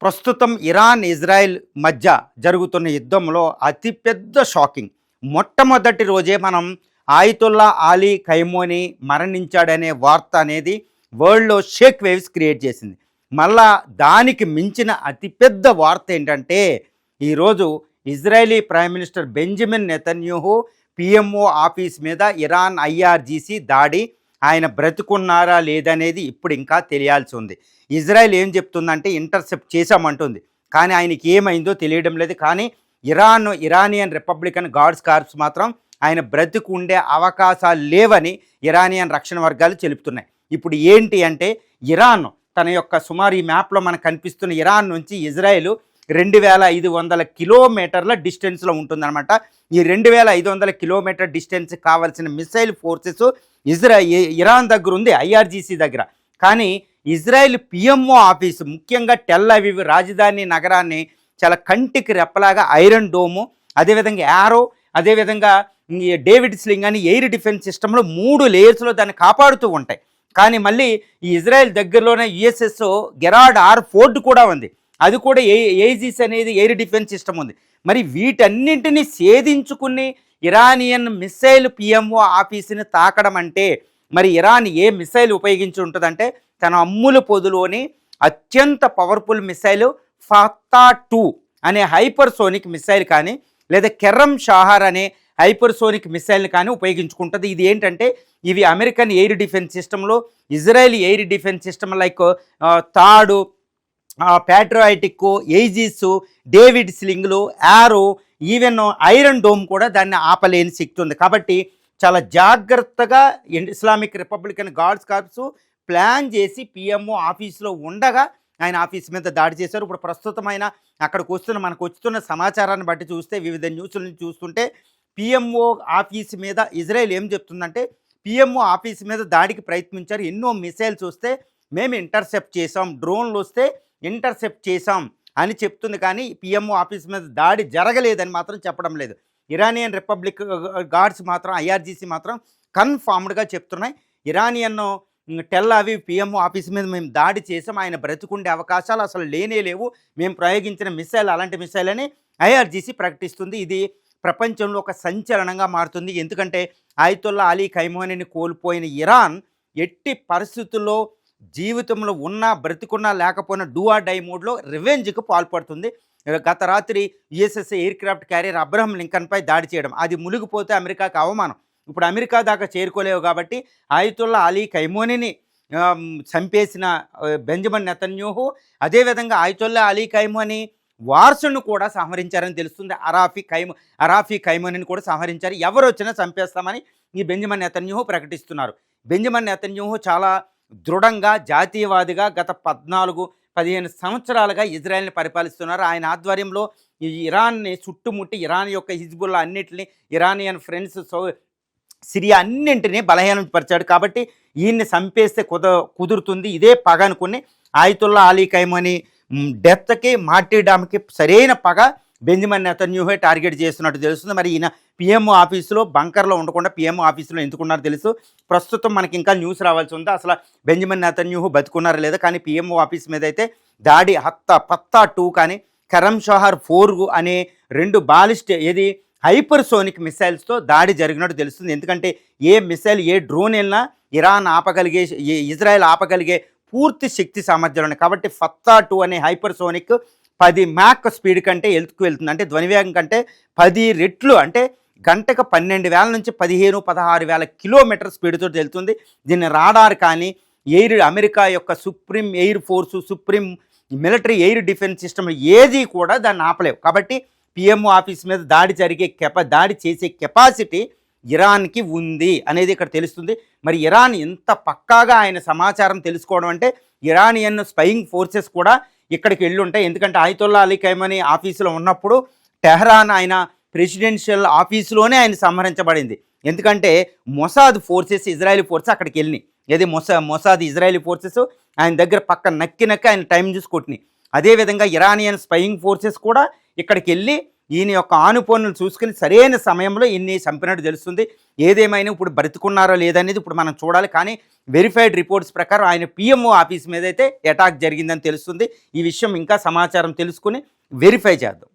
ప్రస్తుతం Iran Israel మధ్య జరుగుతున్న యుద్ధంలో అతిపెద్ద షాకింగ్. మొట్టమొదటి రోజే మనం ఆయితుల్లా అలీ ఖైమోని మరణించాడనే వార్త అనేది వరల్డ్లో షేక్ వేవ్స్ క్రియేట్ చేసింది. మళ్ళా దానికి మించిన అతిపెద్ద వార్త ఏంటంటే ఈరోజు Israeli prime minister Benjamin Netanyahu PMO office మీద ఇరాన్ ఐఆర్జీసీ దాడి, ఆయన బ్రతుకున్నారా లేదనేది ఇప్పుడు ఇంకా తెలియాల్సి ఉంది. ఇజ్రాయెల్ ఏం చెప్తుందంటే ఇంటర్సెప్ట్ చేశామంటుంది, కానీ ఆయనకి ఏమైందో తెలియడం లేదు. కానీ ఇరానియన్ రిపబ్లికన్ గార్డ్స్ కార్ప్స్ మాత్రం ఆయన బ్రతుకు ఉండే అవకాశాలు లేవని ఇరానియన్ రక్షణ వర్గాలు చెబుతున్నాయి. ఇప్పుడు ఏంటి అంటే ఇరాన్ తన యొక్క సుమారు ఈ మ్యాప్లో మనకు కనిపిస్తున్న ఇరాన్ నుంచి ఇజ్రాయెల్ 2500 కిలోమీటర్ల డిస్టెన్స్లో ఉంటుందన్నమాట. ఈ 2500 కిలోమీటర్ డిస్టెన్స్ కావాల్సిన మిసైల్ ఫోర్సెస్ ఇరాన్ దగ్గర ఉంది, ఐఆర్జీసీ దగ్గర. కానీ ఇజ్రాయెల్ పిఎంఓ ఆఫీసు, ముఖ్యంగా టెల్ అవీవ్ రాజధాని నగరాన్ని చాలా కంటికి రెప్పలాగా ఐరన్ డోము, అదేవిధంగా యారో, అదేవిధంగా డేవిడ్ స్లింగ్ అని ఎయిర్ డిఫెన్స్ సిస్టంలో 3 లేయర్స్లో దాన్ని కాపాడుతూ ఉంటాయి. కానీ మళ్ళీ ఈ ఇజ్రాయెల్ దగ్గరలోనే యుఎస్ఎస్ గెరార్డ్ ఆర్ ఫోర్డ్ కూడా ఉంది, అది కూడా ఏజిస్ అనేది ఎయిర్ డిఫెన్స్ సిస్టమ్ ఉంది. మరి వీటన్నింటినీ ఛేదించుకుని ఇరానియన్ మిసైల్ పిఎంఓ ఆఫీసుని తాకడం అంటే మరి ఇరాన్ ఏ మిసైల్ ఉపయోగించి ఉంటుందంటే తన అమ్ముల పొదులోని అత్యంత పవర్ఫుల్ మిసైల్ ఫతా-2 అనే హైపర్సోనిక్ మిసైల్ కానీ లేదా కెర్రం షాహర్ అనే హైపర్సోనిక్ మిసైల్ని కానీ ఉపయోగించుకుంటుంది. ఇది ఏంటంటే ఇవి అమెరికన్ ఎయిర్ డిఫెన్స్ సిస్టంలో Israel air defence system like థాడ్, ప్యాట్రియాటిక్, ఏజిస్, డేవిడ్ స్లింగ్లు, యారో, ఈవెన్ ఐరన్ డోమ్ కూడా దాన్ని ఆపలేని శక్తి ఉంది. కాబట్టి చాలా జాగ్రత్తగా Islamic Republican Guards Corps plan చేసి పిఎంఓ ఆఫీస్లో ఉండగా ఆయన ఆఫీస్ మీద దాడి చేశారు. ఇప్పుడు ప్రస్తుతం ఆయన అక్కడికి మనకు వస్తున్న సమాచారాన్ని బట్టి చూస్తే, వివిధ న్యూస్లను చూస్తుంటే పిఎంఓ ఆఫీస్ మీద ఇజ్రాయెల్ ఏం చెప్తుందంటే పిఎంఓ ఆఫీస్ మీద దాడికి ప్రయత్నించారు, ఎన్నో మిసైల్స్ వస్తే మేము ఇంటర్సెప్ట్ చేసాం, డ్రోన్లు వస్తే ఇంటర్సెప్ట్ చేసాం అని చెప్తుంది. కానీ పిఎంఓ ఆఫీస్ మీద దాడి జరగలేదని మాత్రం చెప్పడం లేదు. ఇరానియన్ రిపబ్లిక్ గార్డ్స్ మాత్రం, ఐఆర్జీసీ మాత్రం కన్ఫామ్డ్గా చెప్తున్నాయి, Iranian Tel Aviv PMO office మీద మేము దాడి చేసాం, ఆయన బ్రతుకుండే అవకాశాలు అసలు లేనే లేవు, మేము ప్రయోగించిన మిసైల్ అలాంటి మిసైల్ అని ఐఆర్జీసీ ప్రకటిస్తుంది. ఇది ప్రపంచంలో ఒక సంచలనంగా మారుతుంది. ఎందుకంటే ఆయతుల్లా అలీ ఖైమోనీని కోల్పోయిన ఇరాన్ ఎట్టి పరిస్థితుల్లో జీవితంలో ఉన్నా బ్రతికున్నా లేకపోయినా డూ ఆర్ డై మోడ్లో రివెంజ్కి పాల్పడుతుంది. గత రాత్రి USS aircraft carrier Abraham లింకన్పై దాడి చేయడం, అది మునిగిపోతే అమెరికాకి అవమానం. ఇప్పుడు అమెరికా దాకా చేరుకోలేవు కాబట్టి ఆయతుల్లా అలీ ఖైమోనీని చంపేసిన బెంజమిన్ నెతన్యాహు, అదేవిధంగా ఆయతుల్లా అలీ ఖైమోనీ వారసును కూడా సంహరించారని తెలుస్తుంది. అరాఫీ ఖైమోనీని కూడా సంహరించారు, ఎవరు వచ్చినా చంపేస్తామని ఈ బెంజమిన్ నెతన్యాహు ప్రకటిస్తున్నారు. బెంజమిన్ నెతన్యాహు చాలా దృఢంగా జాతీయవాదిగా గత 14-15 సంవత్సరాలుగా ఇజ్రాయెల్ని పరిపాలిస్తున్నారు. ఆయన ఆధ్వర్యంలో ఈ ఇరాన్ని చుట్టుముట్టి ఇరాన్ యొక్క హిజ్బుల్లా అన్నింటినీ, ఇరానియన్ ఫ్రెండ్స్, సిరియా అన్నింటినీ బలహీనపరిచాడు. కాబట్టి ఈయన్ని చంపేస్తే కుదురుతుంది, ఇదే పగ అనుకుని ఆయతుల్లా అలీ ఖైమోనీ డెత్కి, మార్టీర్డమ్కి సరైన పగ బెంజమిన్ నెతన్యాహు టార్గెట్ చేస్తున్నట్టు తెలుస్తుంది. మరి ఈయన పిఎంఓ ఆఫీసులో బంకర్లో ఉండకుండా పిఎంఓ ఆఫీసులో ఎందుకున్నారో తెలుసు. ప్రస్తుతం మనకి ఇంకా న్యూస్ రావాల్సి ఉంది, అసలు బెంజమిన్ నెతన్యాహు బతుకున్నారా లేదా. కానీ పిఎంఓ ఆఫీస్ మీద అయితే దాడి ఫతా-2 కానీ కెర్రం షాహర్ 4 అనే 2 బాలిస్ట్ హైపర్సోనిక్ మిసైల్స్తో దాడి జరిగినట్టు తెలుస్తుంది. ఎందుకంటే ఏ మిసైల్, ఏ డ్రోన్ వెళ్ళినా ఇరాన్ ఆపగలిగే, ఇజ్రాయెల్ ఆపగలిగే పూర్తి శక్తి సామర్థ్యాలు ఉన్నాయి. కాబట్టి ఫతా-2 అనే హైపర్సోనిక్ 10 మ్యాక్ స్పీడ్ కంటే వెళ్తుంది, అంటే ధ్వనివేగం కంటే 10 రెట్లు, అంటే గంటకు 12,000 నుంచి 15,000-16,000 కిలోమీటర్ స్పీడ్తో వెళ్తుంది. దీన్ని రాడార్ కానీ అమెరికా యొక్క supreme air force, supreme military air defence system ఏది కూడా దాన్ని ఆపలేవు. కాబట్టి పిఎంఓ ఆఫీస్ మీద దాడి చేసే కెపాసిటీ ఇరాన్కి ఉంది అనేది ఇక్కడ తెలుస్తుంది. మరి ఇరాన్ ఎంత పక్కాగా ఆయన సమాచారం తెలుసుకోవడం అంటే ఇరానియన్ స్పైయింగ్ ఫోర్సెస్ కూడా ఇక్కడికి వెళ్ళి ఉంటాయి. ఎందుకంటే ఆయతుల్లా అలీ ఖైమోనీ ఆఫీసులో ఉన్నప్పుడు టెహ్రాన్ ఆయన ప్రెసిడెన్షియల్ ఆఫీసులోనే ఆయన సంహరించబడింది. ఎందుకంటే మొసాద్ ఫోర్సెస్, ఇజ్రాయెలీ ఫోర్సెస్ అక్కడికి వెళ్ళినాయి. మొసాద్ ఇజ్రాయెలీ ఫోర్సెస్ ఆయన దగ్గర పక్క నక్కి ఆయన టైం చూసి కొట్టినాయి. అదేవిధంగా ఇరానియన్ స్పైయింగ్ ఫోర్సెస్ కూడా ఇక్కడికి వెళ్ళి ఈయన యొక్క ఆనుపోనులు చూసుకుని సరైన సమయంలో ఈయన్ని చంపినట్టు తెలుస్తుంది. ఏదేమైనా ఇప్పుడు బ్రతికున్నారో లేదనేది ఇప్పుడు మనం చూడాలి. కానీ వెరిఫైడ్ రిపోర్ట్స్ ప్రకారం ఆయన పిఎంఓ ఆఫీస్ మీద అయితే అటాక్ జరిగిందని తెలుస్తుంది. ఈ విషయం ఇంకా సమాచారం తెలుసుకుని వెరిఫై చేద్దాం.